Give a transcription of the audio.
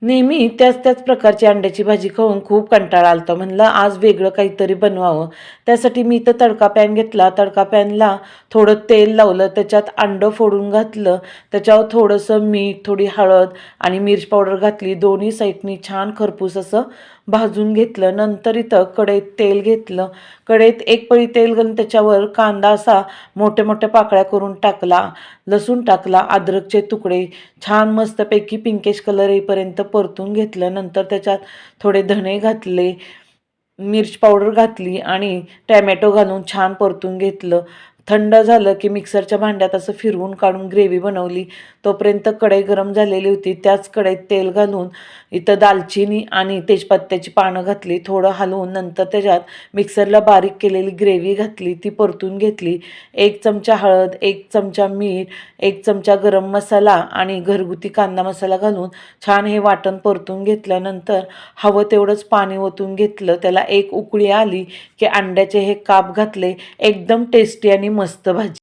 नेहमी त्याच प्रकारची अंड्याची भाजी खाऊन खूप कंटाळा आला होता. म्हणलं आज वेगळं काहीतरी बनवावं. त्यासाठी मी इथं तडका पॅन घेतला. तडका पॅनला थोडं तेल लावलं, त्याच्यात अंडं फोडून घातलं, त्याच्यावर थोडंसं मीठ, थोडी हळद आणि मिरची पावडर घातली. दोन्ही साईडनी छान खरपूस असं भाजून घेतलं. नंतर इथं कढईत तेल घेतलं. कढईत एक पळी तेल घालून त्याच्यावर कांदा असा मोठ्या मोठ्या पाकळ्या करून टाकला, लसूण टाकला, अद्रकचे तुकडे छान मस्तपैकी पिंकेश कलर येईपर्यंत परतून घेतलं. नंतर त्याच्यात थोडे धणे घातले, मिरची पावडर घातली आणि टॅमॅटो घालून छान परतून घेतलं. थंड झालं की मिक्सरच्या भांड्यात असं फिरवून काढून ग्रेव्ही बनवली. तोपर्यंत कढई गरम झालेली होती. त्याच कढईत तेल घालून इथं दालचिनी आणि तेजपत्त्याची पानं घातली. थोडं हलवून नंतर त्याच्यात मिक्सरला बारीक केलेली ग्रेव्ही घातली, ती परतून घेतली. 1 चमचा हळद, 1 चमचा मीठ, 1 चमचा गरम मसाला आणि घरगुती कांदा मसाला घालून छान हे वाटण परतून घेतल्यानंतर हवं तेवढंच पाणी ओतून घेतलं. त्याला एक उकळी आली की अंड्याचे हे काप घातले. एकदम टेस्टी आणि मस्त भाजी.